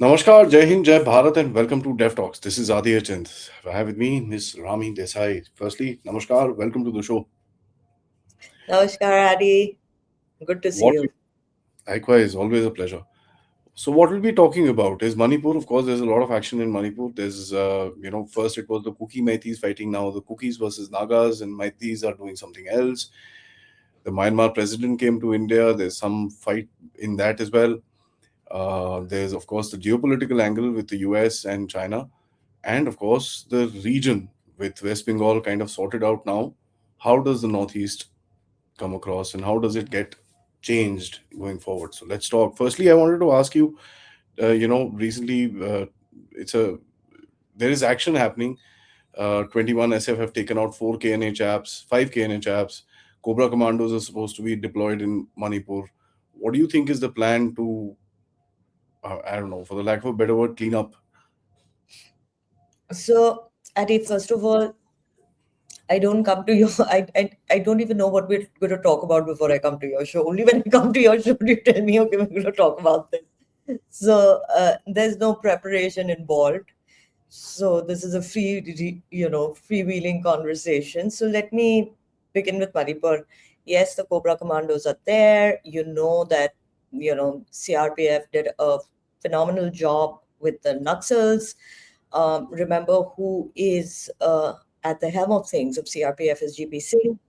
Namaskar, Jai Hind, Jai Bharat, and welcome to Dev Talks. This is Aadi Achint. I have with me Miss Rami Desai. Firstly, Namaskar, welcome to the show. Namaskar, Aadi. Good to see What you. we, Likewise, always a pleasure. So, what we'll be talking about is Manipur. Of course, there's a lot of action in Manipur. First it was the Kuki Meiteis fighting. Now the Kukis versus Nagas, and Meiteis are doing something else. The Myanmar president came to India. There's some fight in that as well. There's, of course, the geopolitical angle with the US and China, and, of course, the region with West Bengal kind of sorted out now. How does the Northeast come across and how does it get changed going forward? So let's talk. Firstly, I wanted to ask you, recently, it's a there is action happening. 21 SF have taken out 4 KNH apps, 5 KNH apps. Cobra Commandos are supposed to be deployed in Manipur. What do you think is the plan to, I don't know, for the lack of a better word, clean up? So, Adi, first of all, I don't come to your. I don't even know what we're going to talk about before I come to your show. Only when I come to your show do you tell me, okay, we're going to talk about this. So, there's no preparation involved. So, this is a freewheeling conversation. So, let me begin with Manipur. Yes, the Cobra Commandos are there. You know that, CRPF did a phenomenal job with the Naxals. Remember who is at the helm of things of CRPF is GP Singh.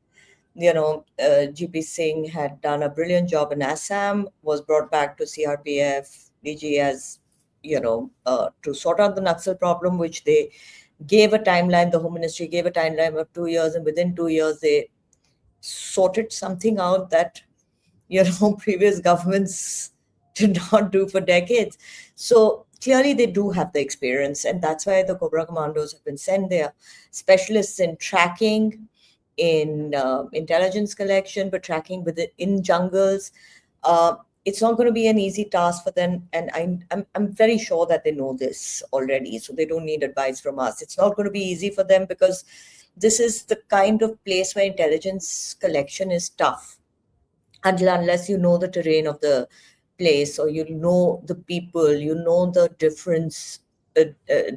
GP Singh had done a brilliant job in Assam, was brought back to CRPF, DG as, to sort out the Naxal problem, which they gave a timeline, the Home Ministry gave a timeline of 2 years, and within 2 years, they sorted something out that, previous governments did not do for decades. So clearly they do have the experience, and that's why the Cobra Commandos have been sent there. Specialists in tracking, in intelligence collection, but tracking in jungles. Uh, it's not going to be an easy task for them, and I'm very sure that they know this already, so they don't need advice from us. It's not going to be easy for them because this is the kind of place where intelligence collection is tough until unless you know the terrain of the place, or you know the people, you know the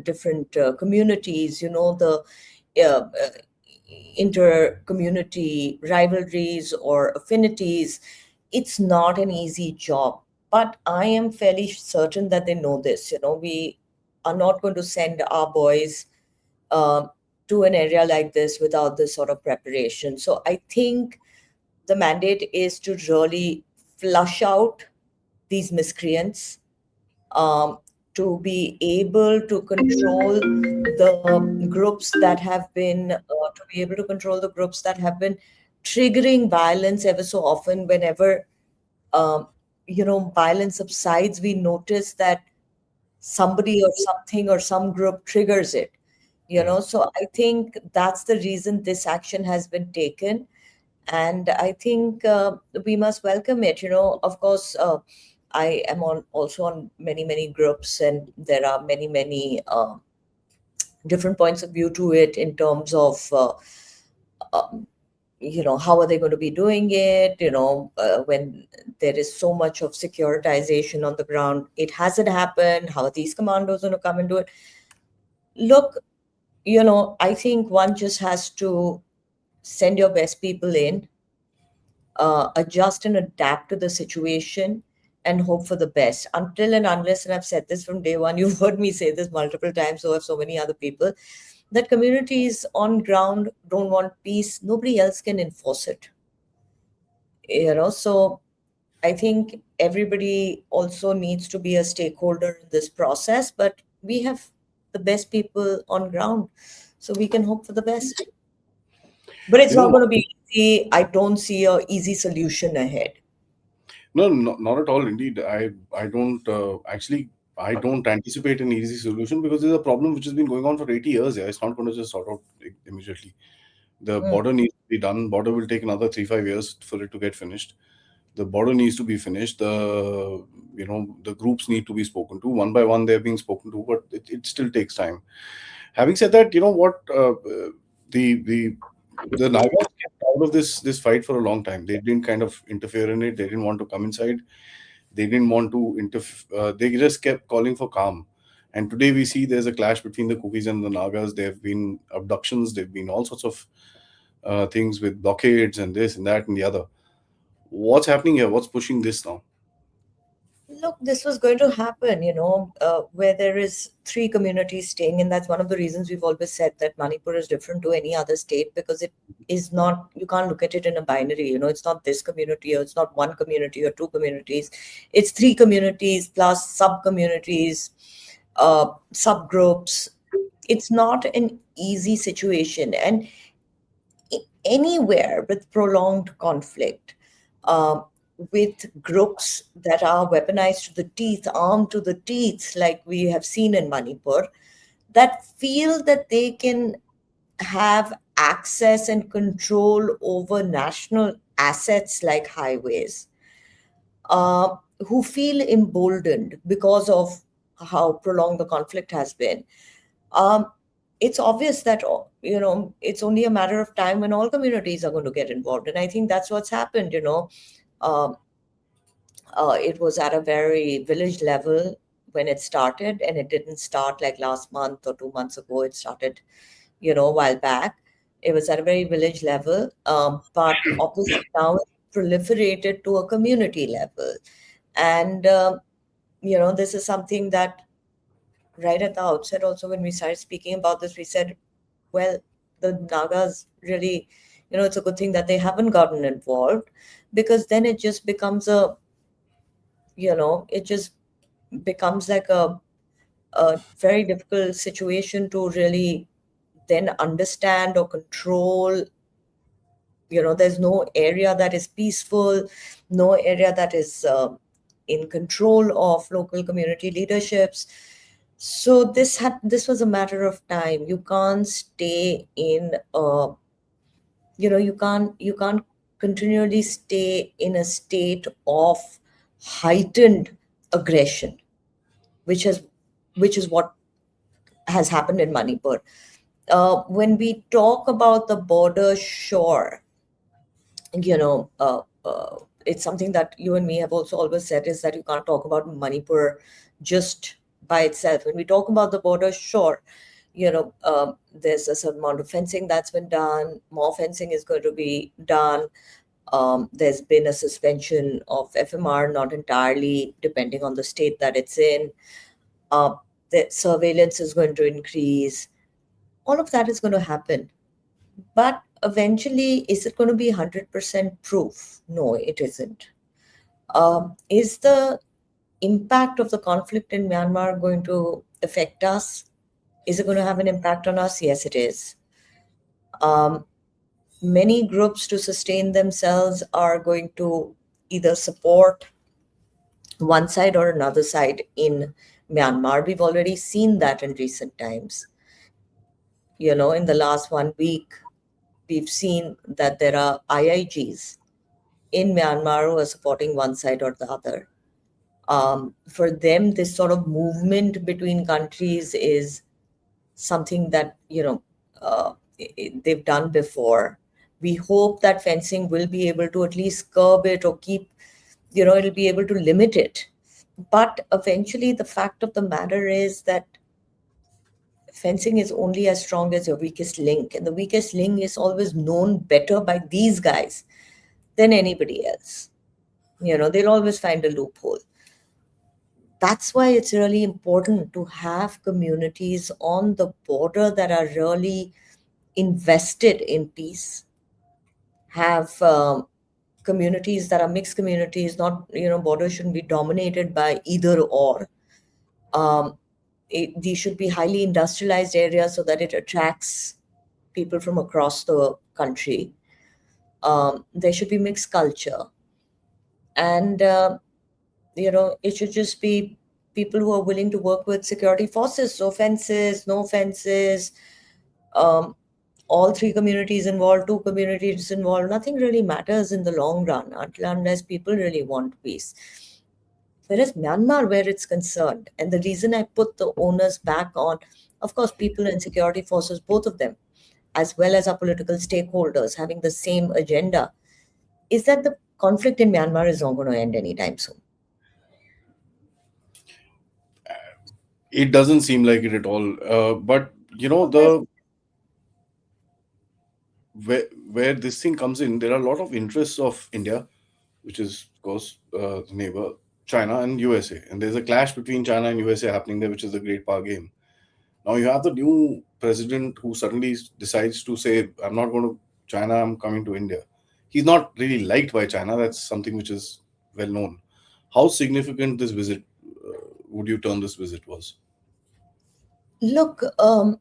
different communities, you know the uh, uh, inter-community rivalries or affinities. It's not an easy job, but I am fairly certain that they know this. We are not going to send our boys uh, to an area like this without this sort of preparation. So I think the mandate is to really flush out these miscreants, um, to be able to control the groups that have been, triggering violence ever so often. Whenever um, violence subsides, we notice that somebody or something or some group triggers it. So I think that's the reason this action has been taken, and I think we must welcome it. Of course, I am also on many groups, and there are many different points of view to it in terms of um, how are they going to be doing it. When there is so much of securitization on the ground, it hasn't happened. How are these commandos going to come and do it? Look, I think one just has to send your best people in, adjust and adapt to the situation, and hope for the best. Until and unless, and I've said this from day one, you've heard me say this multiple times, so have so many other people, that communities on ground don't want peace, nobody else can enforce it. So I think everybody also needs to be a stakeholder in this process, but we have the best people on ground, so we can hope for the best. But it's You know, not going to be easy. I don't see a easy solution ahead. no, no, not at all. Indeed, I don't actually, I don't anticipate an easy solution because there's a problem which has been going on for 80 years. Yeah, it's not going to just sort out immediately. The Mm. border needs to be done. Border will take another 3-5 years for it to get finished. The border needs to be finished. The groups need to be spoken to one by one. They're being spoken to, but it still takes time. Having said that, you know what? The the Nagas kept out of this fight for a long time. They didn't kind of interfere in it. They didn't want to come inside. They didn't want to interfere. They just kept calling for calm. And today we see there's a clash between the Kukis and the Nagas. There have been abductions. There have been all sorts of things with blockades and this and that and the other. What's happening here? What's pushing this now? Look, this was going to happen, where there is three communities staying, and that's one of the reasons we've always said that Manipur is different to any other state, because it is not, you can't look at it in a binary, it's not this community, or it's not one community or two communities. It's three communities plus sub-communities, subgroups. It's not an easy situation. And anywhere with prolonged conflict, uh, with groups that are weaponized to the teeth, armed to the teeth, like we have seen in Manipur, that feel that they can have access and control over national assets like highways, uh, who feel emboldened because of how prolonged the conflict has been. um, it's obvious that it's only a matter of time when all communities are going to get involved, and I think that's what's happened. Um, it was at a very village level when it started, and it didn't start like last month or 2 months ago. It started, a while back. It was at a very village level, but obviously now it's proliferated to a community level. And this is something that right at the outset, also when we started speaking about this, we said, well, the Nagas really, it's a good thing that they haven't gotten involved, because then it just becomes it just becomes like a very difficult situation to really then understand or control. There's no area that is peaceful, no area that is in control of local community leaderships. So this was a matter of time. You can't stay in you can't continually stay in a state of heightened aggression, which is which is what has happened in Manipur. When we talk about the border shore, you know, it's something that you and me have also always said, is that you can't talk about Manipur just by itself. When we talk about the border shore, there's a certain amount of fencing that's been done. More fencing is going to be done. There's been a suspension of FMR, not entirely, depending on the state that it's in. The surveillance is going to increase. All of that is going to happen. But eventually, is it going to be 100% proof? No, it isn't. Is the impact of the conflict in Myanmar going to affect us? Is it going to have an impact on us? Yes, it is. Um, Many groups, to sustain themselves, are going to either support one side or another side in Myanmar. We've already seen that in recent times. In the last 1 week, we've seen that there are IIGs in Myanmar who are supporting one side or the other. For them, this sort of movement between countries is something that they've done before. We hope that fencing will be able to at least curb it, or keep, it'll be able to limit it. But eventually, the fact of the matter is that fencing is only as strong as your weakest link, and the weakest link is always known better by these guys than anybody else. They'll always find a loophole. That's why it's really important to have communities on the border that are really invested in peace, have communities that are mixed communities. Not, borders shouldn't be dominated by either or. um, these should be highly industrialized areas so that it attracts people from across the country. There should be mixed culture, and it should just be people who are willing to work with security forces. So fences, no fences, um, all three communities involved, two communities involved, nothing really matters in the long run, until unless people really want peace. Whereas Myanmar, where it's concerned, and the reason I put the onus back on, of course, people and security forces, both of them, as well as our political stakeholders having the same agenda, is that the conflict in Myanmar is not going to end anytime soon. It doesn't seem like it at all. But Oh, the where this thing comes in, there are a lot of interests of India, which is of course the neighbor, China and USA, and there's a clash between China and USA happening there, which is a great power game. Now you have the new president who suddenly decides to say, "I'm not going to China. I'm coming to India." He's not really liked by China. That's something which is well known. How significant this visit would you term this visit was? look, I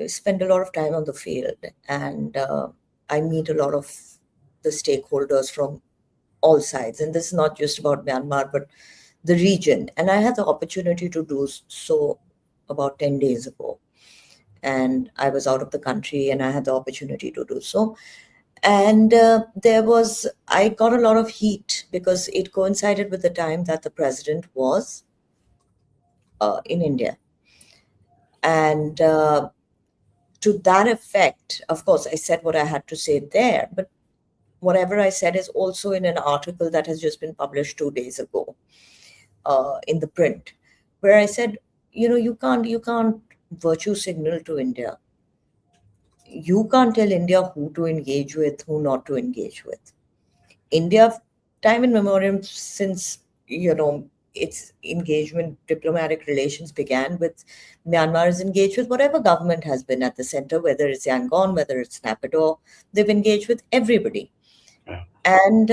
spend a lot of time on the field, and I meet a lot of the stakeholders from all sides. And this is not just about Myanmar, but the region. And I had the opportunity to do so about 10 days ago. And I was out of the country and I had the opportunity to do so. And I got a lot of heat because it coincided with the time that the president was in India. And to that effect, of course, I said what I had to say there, but whatever I said is also in an article that has just been published 2 days ago in the print, where I said, you can't virtue signal to India. You can't tell India who to engage with, who not to engage with. India, time in memoriam, since its engagement, diplomatic relations began with Myanmar, is engaged with whatever government has been at the center, whether it's Yangon, whether it's Naypyidaw. They've engaged with everybody, Yeah. and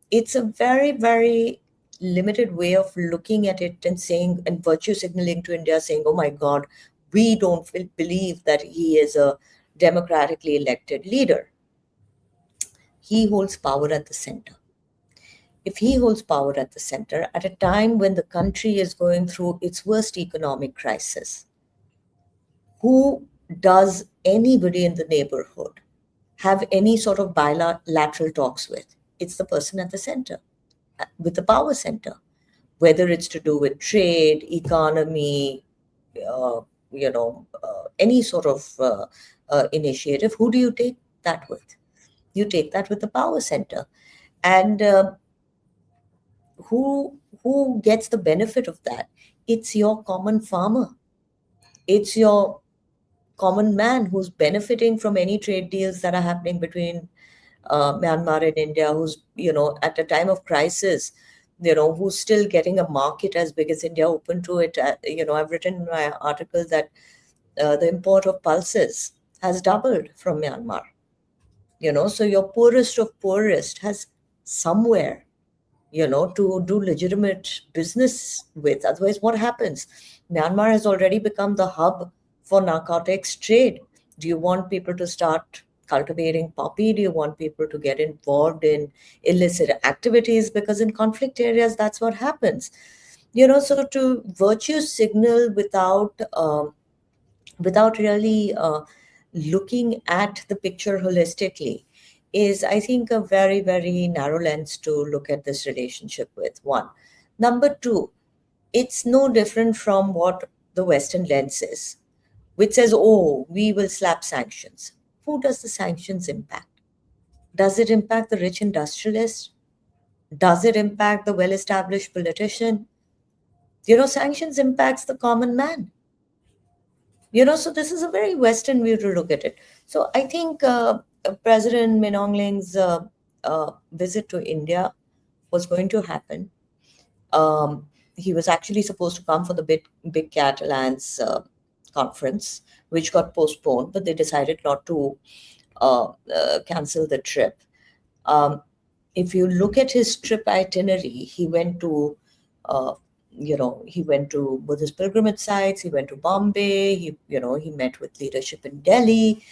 it's a very, very limited way of looking at it and saying and virtue signaling to India, saying, "Oh my God, we don't believe that he is a democratically elected leader." He holds power at the center. If he holds power at the center at a time when the country is going through its worst economic crisis, who does anybody in the neighborhood have any sort of bilateral talks with? It's the person at the center, with the power center, whether it's to do with trade, economy, uh, any sort of initiative. Who do you take that with? You take that with the power center. And who gets the benefit of that? It's your common farmer. It's your common man who's benefiting from any trade deals that are happening between Myanmar and India, who's, at a time of crisis, who's still getting a market as big as India open to it. I've written in my article that the import of pulses has doubled from Myanmar. So your poorest of poorest has somewhere, to do legitimate business with. Otherwise, what happens? Myanmar has already become the hub for narcotics trade. Do you want people to start cultivating poppy? Do you want people to get involved in illicit activities? Because in conflict areas, that's what happens. So to virtue signal without really looking at the picture holistically is, I think, a very, very narrow lens to look at this relationship with. One. Number two, it's no different from what the Western lens is, which says, oh, we will slap sanctions. Who does the sanctions impact? Does it impact the rich industrialist? Does it impact the well established politician? Sanctions impacts the common man. So this is a very Western view to look at it. So I think President Min Aung Hlaing's visit to India was going to happen. He was actually supposed to come for the Big Cat Alliance conference, which got postponed, but they decided not to cancel the trip. Um, if you look at his trip itinerary, uh, he went to Buddhist pilgrimage sites, he went to Bombay, he met with leadership in Delhi.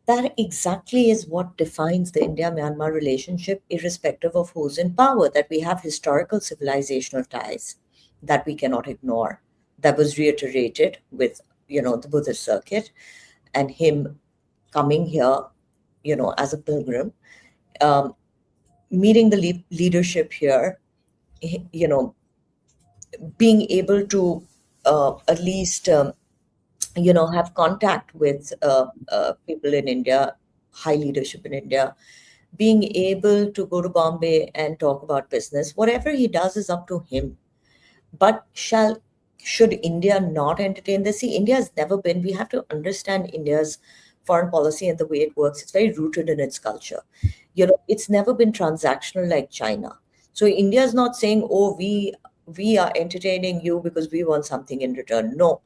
That exactly is what defines the India-Myanmar relationship, irrespective of who's in power, that we have historical civilizational ties that we cannot ignore. That was reiterated with, the Buddhist circuit and him coming here, as a pilgrim, um, meeting the leadership here, you know, being able to at least have contact with people in India, high leadership in India, being able to go to Bombay and talk about business. Whatever he does is up to him. But should India not entertain this? See, India has never been. We have to understand India's foreign policy and the way it works. It's very rooted in its culture. It's never been transactional like China. So India is not saying, "Oh, we are entertaining you because we want something in return." No,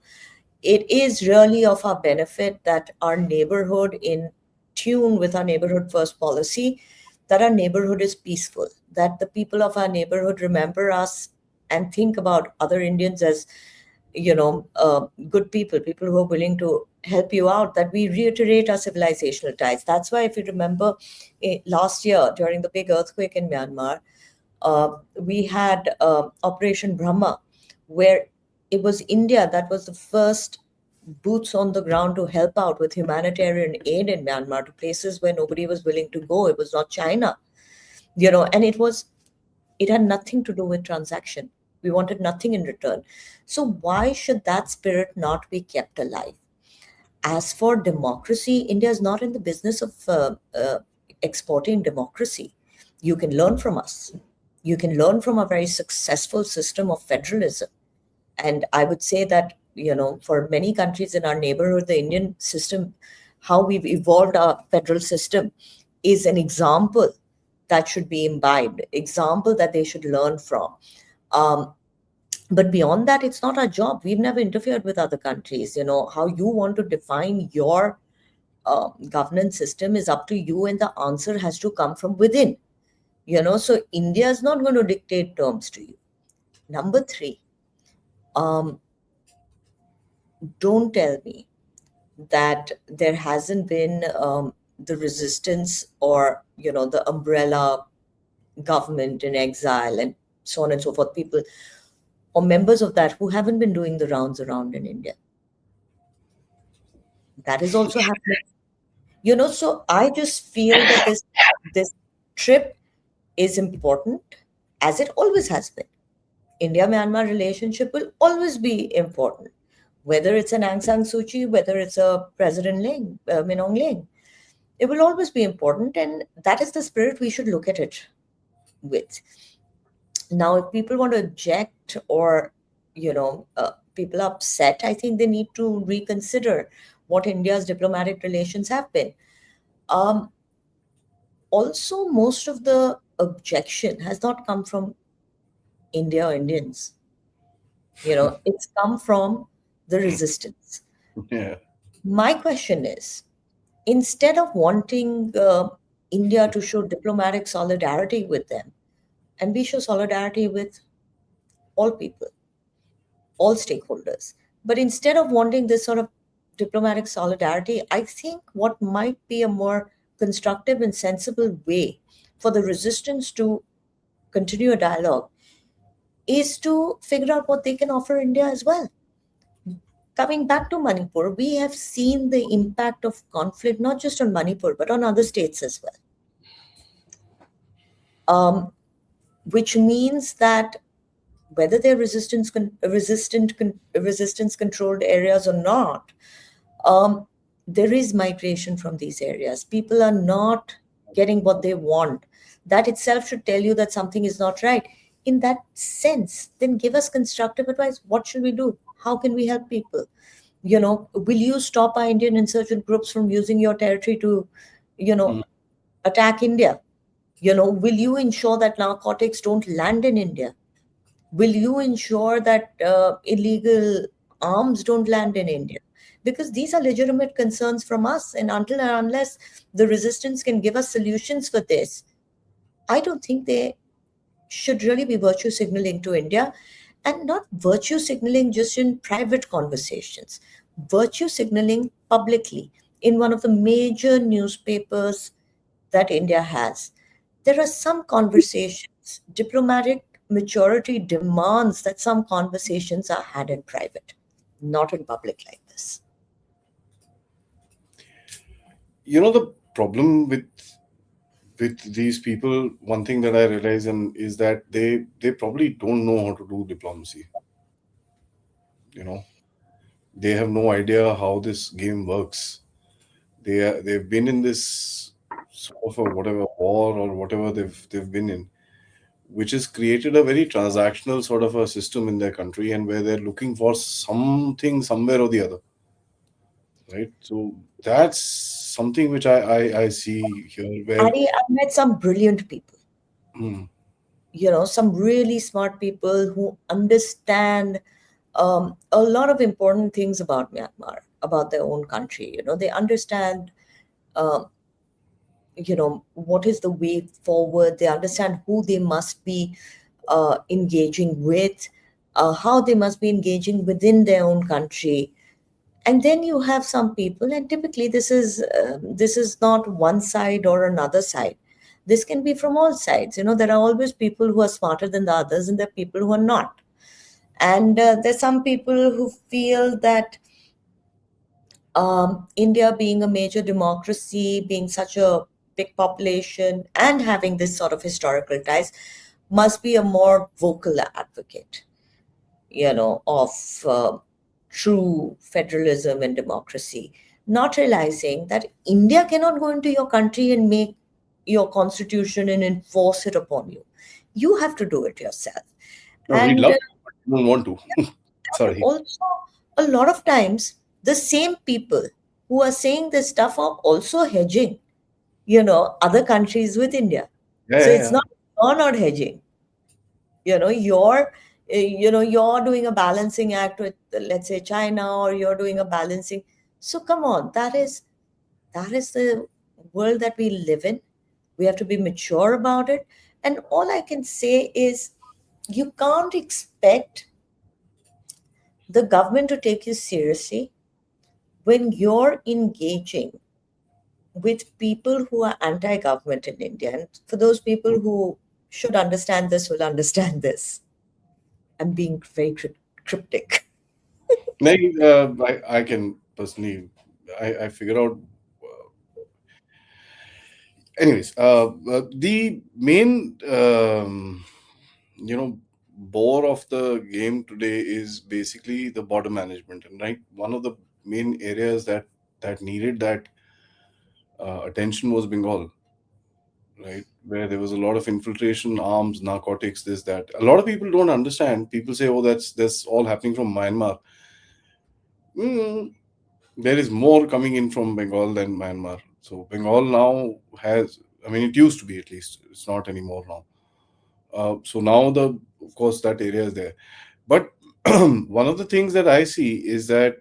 it is really of our benefit that our neighborhood in tune with our neighborhood first policy, that our neighborhood is peaceful, that the people of our neighborhood remember us and think about other Indians as good people, people who are willing to help you out, that we reiterate our civilizational ties. That's why, if you remember, last year during the big earthquake in Myanmar, we had Operation Brahma, where it was India that was the first boots on the ground to help out with humanitarian aid in Myanmar to places where nobody was willing to go. It was not China, and it had nothing to do with transaction. We wanted nothing in return. So why should that spirit not be kept alive? As for democracy, India is not in the business of exporting democracy. You can learn from us. You can learn from a very successful system of federalism. And I would say that, for many countries in our neighborhood, the Indian system, how we've evolved our federal system, is an example that should be imbibed, example that they should learn from. Um, but beyond that, it's not our job. We've never interfered with other countries. How you want to define your governance system is up to you, and the answer has to come from within. So India is not going to dictate terms to you. Number three, um, don't tell me that there hasn't been the resistance, or the umbrella government in exile and so on and so forth, people or members of that who haven't been doing the rounds around in India. That is also happening. So I just feel that this trip is important, as it always has been. India Myanmar relationship will always be important, whether it's an Aung San Suu Kyi, whether it's a President Ling, Minong Ling. It will always be important, and that is the spirit we should look at it with. Now, if people want to object, or people are upset, I think they need to reconsider what India's diplomatic relations have been. Um, Also, most of the objection has not come from India or Indians. It's come from the resistance. Yeah. My question is, instead of wanting India to show diplomatic solidarity with them, and we show solidarity with all people, all stakeholders. But instead of wanting this sort of diplomatic solidarity, I think what might be a more constructive and sensible way for the resistance to continue a dialogue is to figure out what they can offer India as well. Coming back to Manipur, we have seen the impact of conflict not just on Manipur but on other states as well. Which means that whether they're resistance controlled areas or not, um, there is migration from these areas. People are not getting what they want. That itself should tell you that something is not right. In that sense, then give us constructive advice. What should we do? How can we help people? Will you stop our Indian insurgent groups from using your territory to, you know, Mm. attack India? Will you ensure that narcotics don't land in India? Will you ensure that illegal arms don't land in India? Because these are legitimate concerns from us. And until and unless the resistance can give us solutions for this, I don't think they should really be virtue signaling to India, and not virtue signaling just in private conversations, virtue signaling publicly in one of the major newspapers that India has. There are some conversations, diplomatic maturity demands that some conversations are had in private, not in public like this. The problem with these people, one thing that I realize is that they probably don't know how to do diplomacy. You know, they have no idea how this game works. They've been in this sort of a whatever war or whatever they've been in, which has created a very transactional sort of a system in their country, and where they're looking for something somewhere or the other, right? So that's something which I see here where I've met some brilliant people, hmm, some really smart people who understand a lot of important things about Myanmar, about their own country. They understand, um, what is the way forward. They understand who they must be engaging with, how they must be engaging within their own country. And then you have some people, and typically this is not one side or another side. This can be from all sides. There are always people who are smarter than the others, and there are people who are not. And there's some people who feel that India being a major democracy, being such a big population, and having this sort of historical ties, must be a more vocal advocate, of true federalism and democracy, not realizing that India cannot go into your country and make your constitution and enforce it upon you. You have to do it yourself. no, we'd And love to, but we don't want to. Sorry. also, a lot of times, the same people who are saying this stuff are also hedging, other countries with India. Yeah, So yeah, it's yeah. not, you're not hedging. You're doing a balancing act with, let's say, China, or you're doing a balancing. So come on, that is the world that we live in. We have to be mature about it. And all I can say is, you can't expect the government to take you seriously when you're engaging with people who are anti-government in India. And for those people who should understand this, will understand this. I'm being very cryptic. Like, I can personally, I figure out. Anyways, the main, bore of the game today is basically the border management, and right, one of the main areas that needed that attention was Bengal, right, where there was a lot of infiltration, arms, narcotics, this, that. A lot of people don't understand. People say, "Oh, that's all happening from Myanmar." Mm, there is more coming in from Bengal than Myanmar. So Bengal now has, I mean, it used to be, at least. It's not anymore now. So now of course, that area is there. But one of the things that I see is that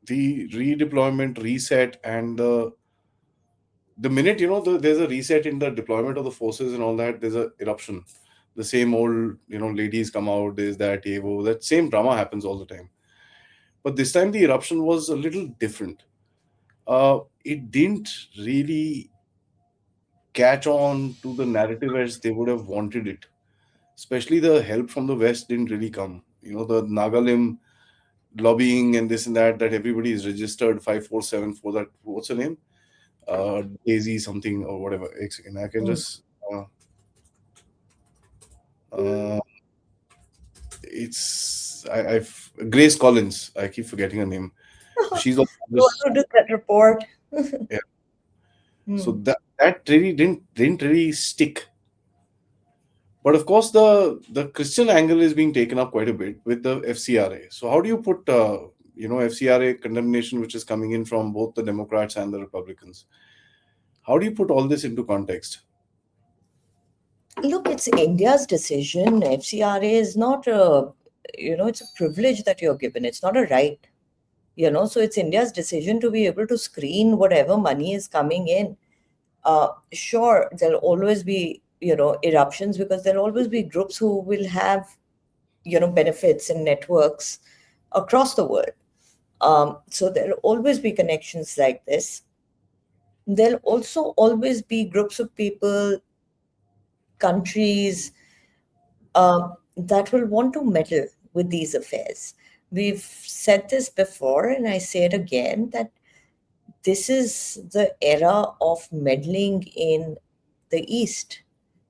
the redeployment, reset, and the minute there's a reset in the deployment of the forces and all that, there's a eruption. The same old ladies come out. There's that Evo. That same drama happens all the time. But this time the eruption was a little different. It didn't really catch on to the narrative as they would have wanted it. Especially the help from the West didn't really come. The Nagalim lobbying and this and that, that everybody is registered 547 for that. What's her name? Daisy something or whatever. And I can Mm. just. Uh, I've Grace Collins. I keep forgetting her name. So she's also What just to do that report? yeah. So Hmm. that really didn't really stick. But of course, the Christian angle is being taken up quite a bit with the FCRA. So how do you put FCRA condemnation, which is coming in from both the Democrats and the Republicans? How do you put all this into context? Look, it's India's decision. FCRA is not it's a privilege that you're given. It's not a right. So it's India's decision to be able to screen whatever money is coming in. Sure, there'll always be, eruptions, because there'll always be groups who will have, benefits and networks across the world. So there'll always be connections like this. There'll also always be groups of people, countries, that will want to meddle with these affairs. We've said this before, and I say it again, that this is the era of meddling in the East.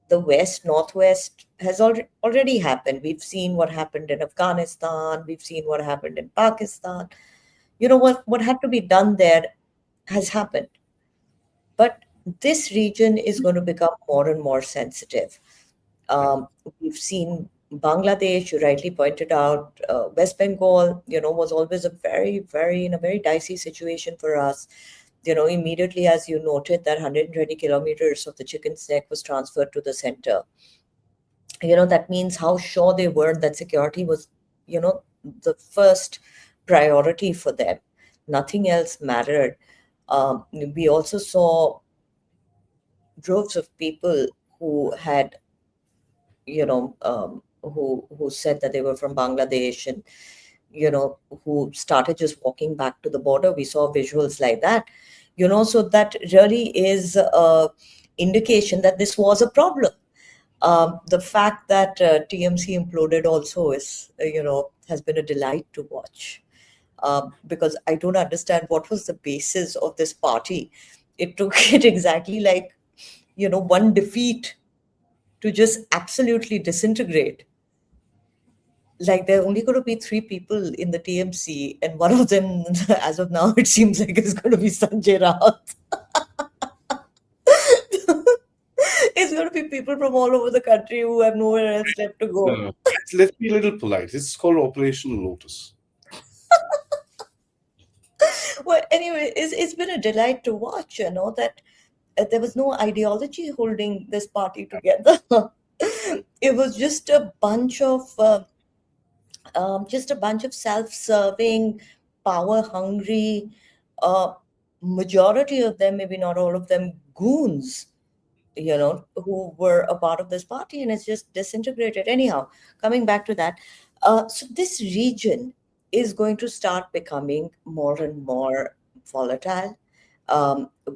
The West, Northwest has already happened. We've seen what happened in Afghanistan. We've seen what happened in Pakistan. What had to be done there has happened. But this region is going to become more and more sensitive. Um, we've seen Bangladesh, you rightly pointed out, West Bengal, was always a very, very, in a very dicey situation for us. Immediately, as you noted, that 120 kilometers of the chicken's neck was transferred to the center. That means how sure they were that security was, the first priority for them. Nothing else mattered. We also saw droves of people who had, who said that they were from Bangladesh, and who started just walking back to the border. We saw visuals like that. So that really is a indication that this was a problem. The fact that TMC imploded also is, has been a delight to watch. Because I don't understand what was the basis of this party. It took it exactly like, one defeat to just absolutely disintegrate. Like there are only going to be three people in the TMC, and one of them, as of now, it seems like is going to be Sanjay Raut. It's going to be people from all over the country who have nowhere else left to No, go. no. Let's be a little polite. It's called Operation Lotus. Well, anyway, it's been a delight to watch, that there was no ideology holding this party together. It was just a bunch of self-serving, power-hungry, uh, majority of them, maybe not all of them, goons, who were a part of this party, and it's just disintegrated. Anyhow, coming back to that, so this region is going to start becoming more and more volatile.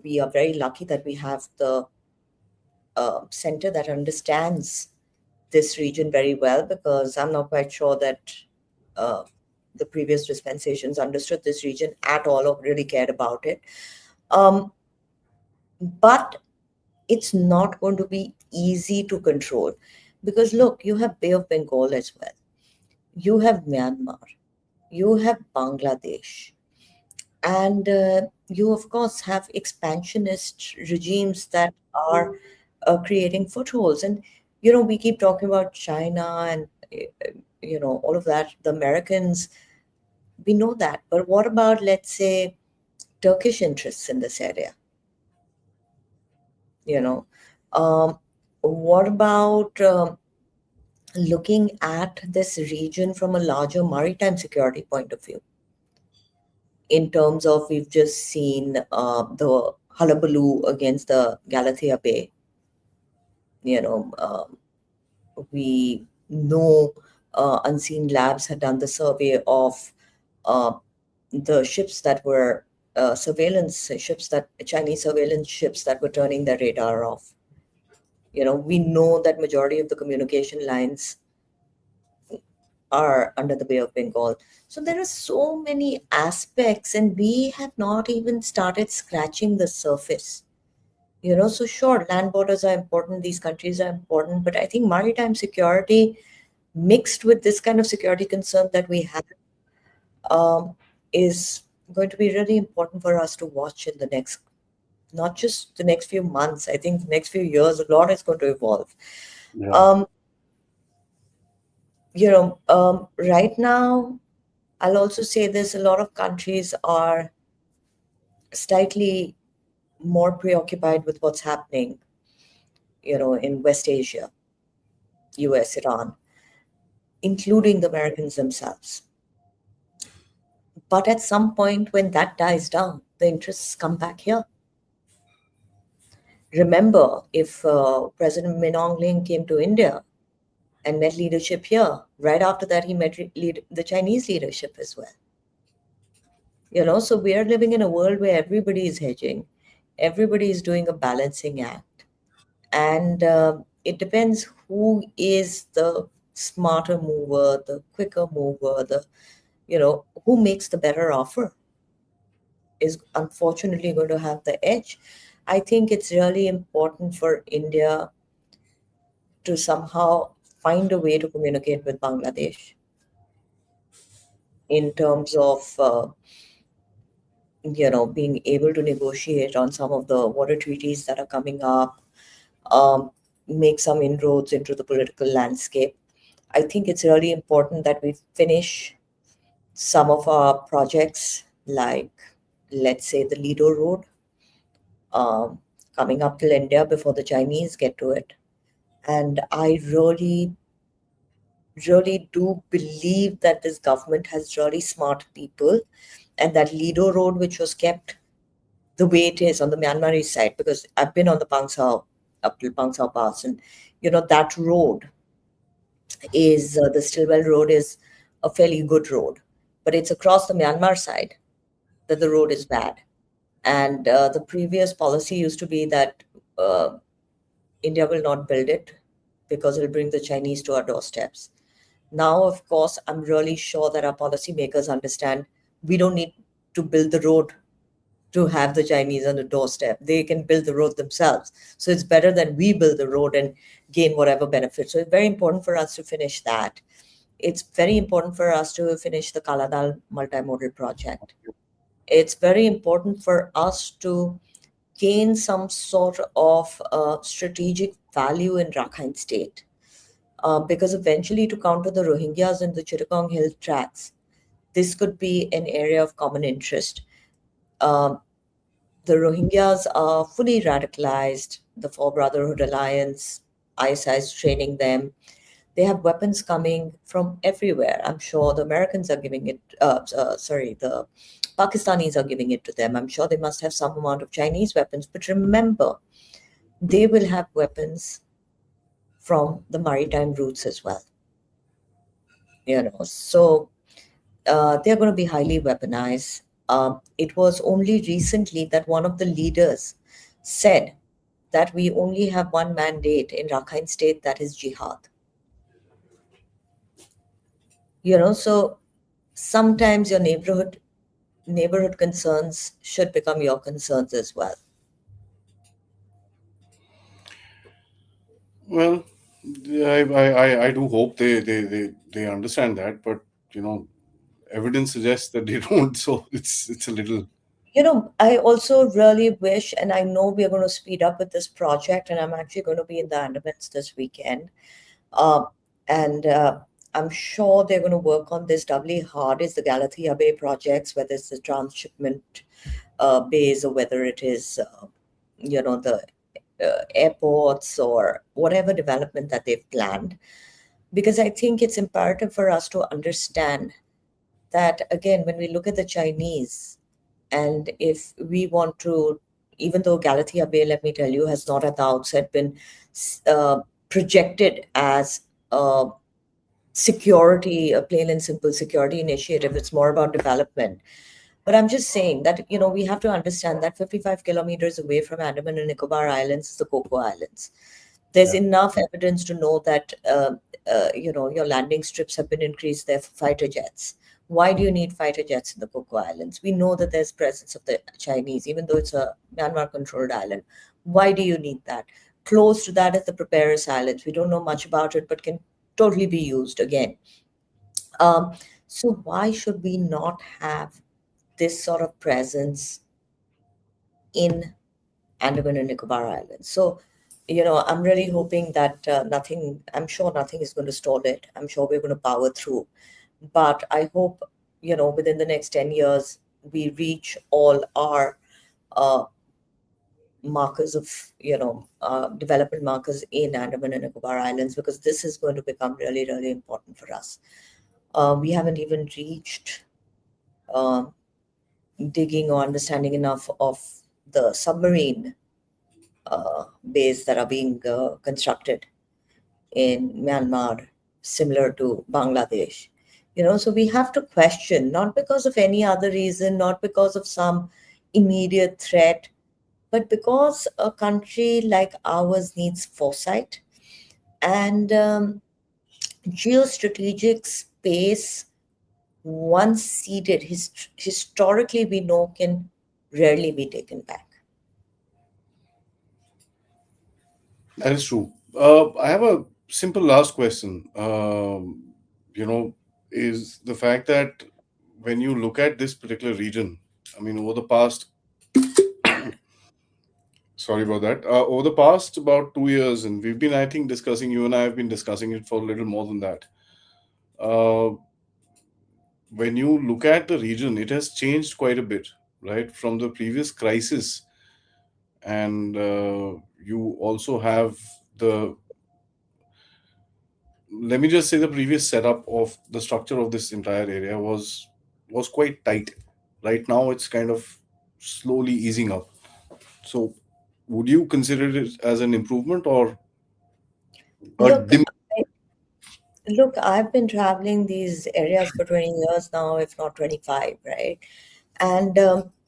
We are very lucky that we have the center that understands this region very well, because I'm not quite sure that uh, the previous dispensations understood this region at all or really cared about it. Um, but it's not going to be easy to control, because look, you have Bay of Bengal as well, you have Myanmar, you have Bangladesh, and you of course have expansionist regimes that are creating footholds. And we keep talking about China and all of that, the Americans, we know that, but what about, let's say, Turkish interests in this area? you know um, what about looking at this region from a larger maritime security point of view, in terms of, we've just seen the hullabaloo against the Galathea Bay. You know, we know Unseen Labs had done the survey of uh, the ships that were surveillance ships, that Chinese surveillance ships that were turning their radar off. We know that majority of the communication lines are under the Bay of Bengal. So there are so many aspects, and we have not even started scratching the surface. So sure, land borders are important, these countries are important, but I think maritime security mixed with this kind of security concern that we have um, is going to be really important for us to watch in the next, not just the next few months, I think the next few years, a lot is going to evolve. Yeah. Um, right now, I'll also say this, a lot of countries are slightly more preoccupied with what's happening, in West Asia, US, Iran, including the Americans themselves. But at some point, when that dies down, the interests come back here. Remember, if President Min Aung Hlaing came to India and met leadership here, right after that, he met the Chinese leadership as well. So we are living in a world where everybody is hedging, everybody is doing a balancing act. And it depends who is the smarter mover, the quicker mover, who makes the better offer is unfortunately going to have the edge. I think it's really important for India to somehow find a way to communicate with Bangladesh in terms of, being able to negotiate on some of the water treaties that are coming up. Um, make some inroads into the political landscape. I think it's really important that we finish some of our projects, like, let's say, the Lido Road, um, coming up till India before the Chinese get to it. And I really do believe that this government has really smart people, and that Lido Road, which was kept the way it is on the Myanmar side, because I've been on the Pangsao, up to Pangsao Pass, and that road is the Stillwell Road is a fairly good road, but it's across the Myanmar side that the road is bad. And the previous policy used to be that uh, India will not build it because it'll bring the Chinese to our doorsteps. Now, of course, I'm really sure that our policymakers understand we don't need to build the road to have the Chinese on the doorstep. They can build the road themselves. So it's better that we build the road and gain whatever benefit. So it's very important for us to finish that. It's very important for us to finish the Kaladal multimodal project. It's very important for us to gain some sort of strategic value in Rakhine State. Because eventually, to counter the Rohingyas in the Chittagong Hill tracts, this could be an area of common interest. Um, the Rohingyas are fully radicalized. The Four Brotherhood Alliance, ISI is training them. They have weapons coming from everywhere. I'm sure the Americans are giving it, sorry, the Pakistanis are giving it to them. I'm sure they must have some amount of Chinese weapons. But remember, they will have weapons from the maritime routes as well. So they're going to be highly weaponized. It was only recently that one of the leaders said that we only have one mandate in Rakhine State, that is jihad. So sometimes your neighborhood concerns should become your concerns as well. Well, I do hope they understand that, but you know, evidence suggests that they don't. So it's a little. I also really wish, and I know we're going to speed up with this project, and I'm actually going to be in the Andamans this weekend. Um, and I'm sure they're going to work on this doubly hard is the Galathea Bay projects, whether it's the transshipment bays or whether it is, the airports or whatever development that they've planned. Because I think it's imperative for us to understand that, again, when we look at the Chinese, and if we want to, even though Galathea Bay, let me tell you, has not at the outset been uh, projected as a security, a plain and simple security initiative, it's more about development. But I'm just saying that, we have to understand that 55 kilometers away from Andaman and Nicobar Islands is the Coco Islands. There's Yeah. enough evidence to know that, your landing strips have been increased there for fighter jets. Why do you need fighter jets in the Coco Islands? We know that there's presence of the Chinese, even though it's a Myanmar-controlled island. Why do you need that? Close to that is the Preparedness Islands. We don't know much about it, but can totally be used again. Um, so why should we not have this sort of presence in Andaman and Nicobar Islands? So, I'm really hoping that I'm sure nothing is going to stall it. I'm sure we're going to power through. But I hope, within the next 10 years, we reach all our uh, markers of, development markers in Andaman and Nicobar Islands, because this is going to become really, really important for us. We haven't even reached uh, digging or understanding enough of the submarine bays that are being constructed in Myanmar, similar to Bangladesh. So we have to question, not because of any other reason, not because of some immediate threat, but because a country like ours needs foresight and geostrategic space, once ceded, historically, we know can rarely be taken back. That is true. I have a simple last question. You know, is the fact that when you look at this particular region, I mean, over the past Sorry about that. Over the past about 2 years, and we've been, I think, discussing, you and I have been discussing it for a little more than that. Uh, when you look at the region, it has changed quite a bit, right? From the previous crisis, and you also have the, let me just say, the previous setup of the structure of this entire area was quite tight. Right now, it's kind of slowly easing up. So, would you consider it as an improvement or a Look, dim? look, I've been traveling these areas for 20 years now, if not 25, right? And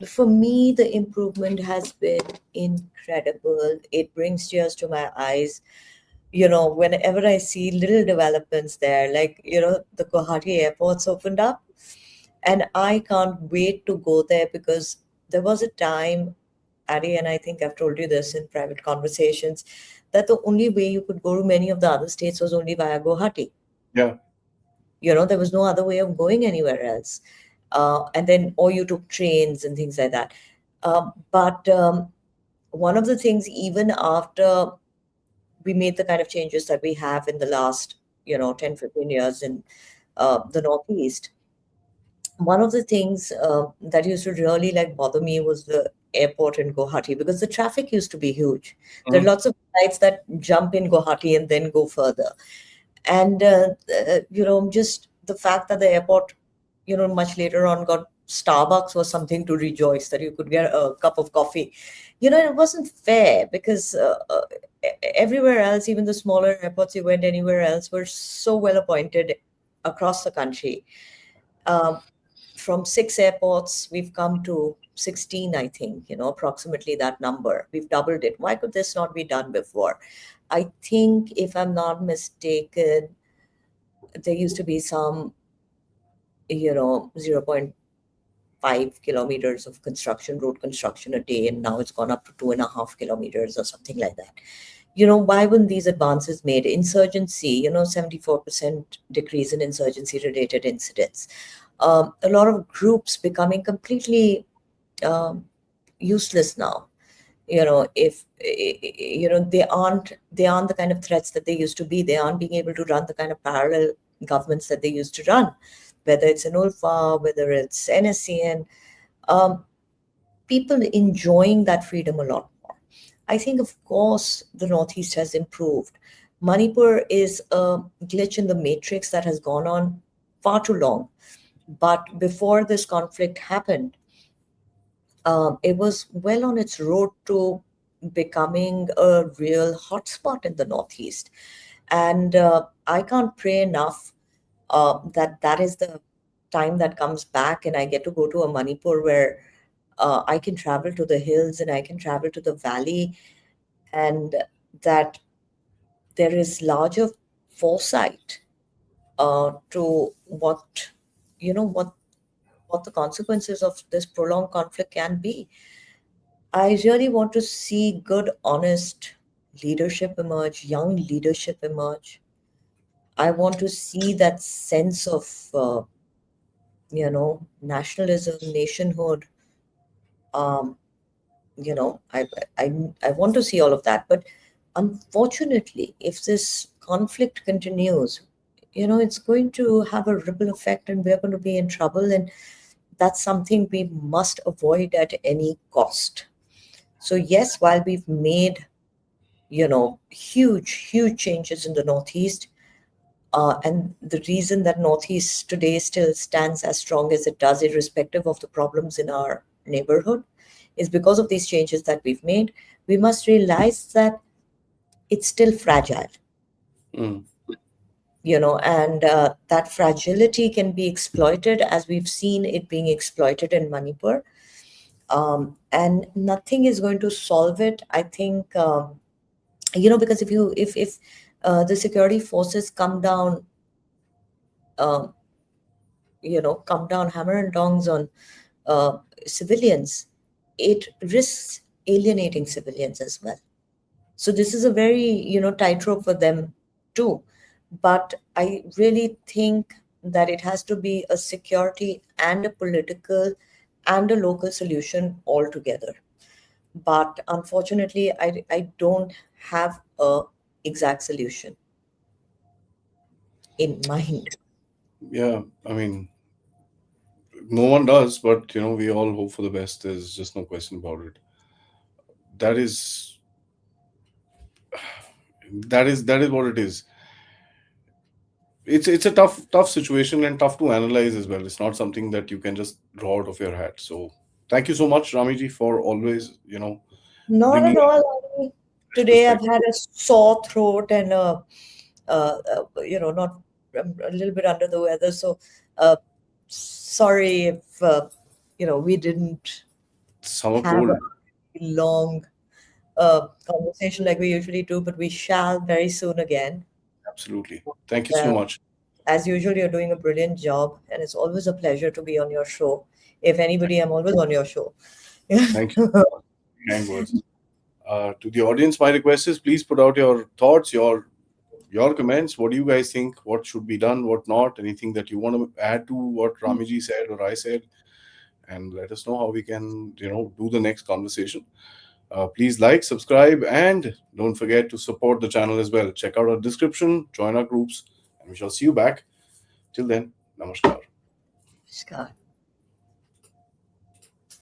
for me, the improvement has been incredible. It brings tears to my eyes. Whenever I see little developments there, like, the Guwahati airport's opened up, and I can't wait to go there because there was a time, Addie, and I think I've told you this in private conversations, that the only way you could go to many of the other states was only via Guwahati. Yeah, There was no other way of going anywhere else. And then, or you took trains and things like that. But one of the things, even after we made the kind of changes that we have in the last, 10, 15 years in the Northeast, one of the things that used to really like bother me was the airport in Guwahati because the traffic used to be huge. There are mhm, lots of flights that jump in Guwahati and then go further. And just the fact that the airport, much later on got Starbucks was something to rejoice that you could get a cup of coffee. It wasn't fair because everywhere else, even the smaller airports you went anywhere else, were so well appointed across the country. um, from 6 airports, we've come to 16, I think, approximately that number. We've doubled it. Why could this not be done before? I think, if I'm not mistaken, there used to be some, 0.5 kilometers of road construction a day, and now it's gone up to 2.5 kilometers or something like that. Why weren't these advances made? Insurgency, 74% decrease in insurgency related incidents. A lot of groups becoming completely um, useless now. If they aren't the kind of threats that they used to be. They aren't being able to run the kind of parallel governments that they used to run, whether it's an ULFA, whether it's NSCN. um, People enjoying that freedom a lot more. I think, of course, the Northeast has improved. Manipur is a glitch in the matrix that has gone on far too long. But before this conflict happened, it was well on its road to becoming a real hotspot in the Northeast. And I can't pray enough that that is the time that comes back, and I get to go to a Manipur where I can travel to the hills and I can travel to the valley, and that there is larger foresight to what the consequences of this prolonged conflict can be. I really want to see good, honest leadership emerge, young leadership emerge. I want to see that sense of, nationalism, nationhood. Um, I want to see all of that. But unfortunately, if this conflict continues, it's going to have a ripple effect and we're going to be in trouble. And that's something we must avoid at any cost. So, yes, while we've made huge, huge changes in the Northeast. And the reason that Northeast today still stands as strong as it does, irrespective of the problems in our neighborhood, is because of these changes that we've made. We must realize that it's still fragile, mm, and that fragility can be exploited as we've seen it being exploited in Manipur. And nothing is going to solve it, I think. Because if the security forces um, come down hammer and tongs on uh, civilians, it risks alienating civilians as well. So this is a very tightrope for them too. But I really think that it has to be a security and a political and a local solution altogether. but unfortunately, I don't have a exact solution in mind. Yeah, I mean, no one does, but we all hope for the best. There's just no question about it. That is that is what it is. It's a tough situation and tough to analyze as well. It's not something that you can just draw out of your hat. So thank you so much, Ramiji, for always Not bringing at a all. I mean, fresh today I've perspective. had a sore throat and not I'm a little bit under the weather. So, uh, sorry if we didn't Summer have cold. a long conversation like we usually do, but we shall very soon again. Absolutely. Thank you so Uh, much. as usual, you're doing a brilliant job, and it's always a pleasure to be on your show. If anybody, I'm always on your show. Thank you so much. Kind words. To the audience, my request is please put out your thoughts, your comments. What do you guys think? What should be done? What not? Anything that you want to add to what Ramiji said or I said, and let us know how we can do the next conversation. Please like, subscribe, and don't forget to support the channel as well. Check out our description, join our groups, and we shall see you back. Till then, namaskar. Scott.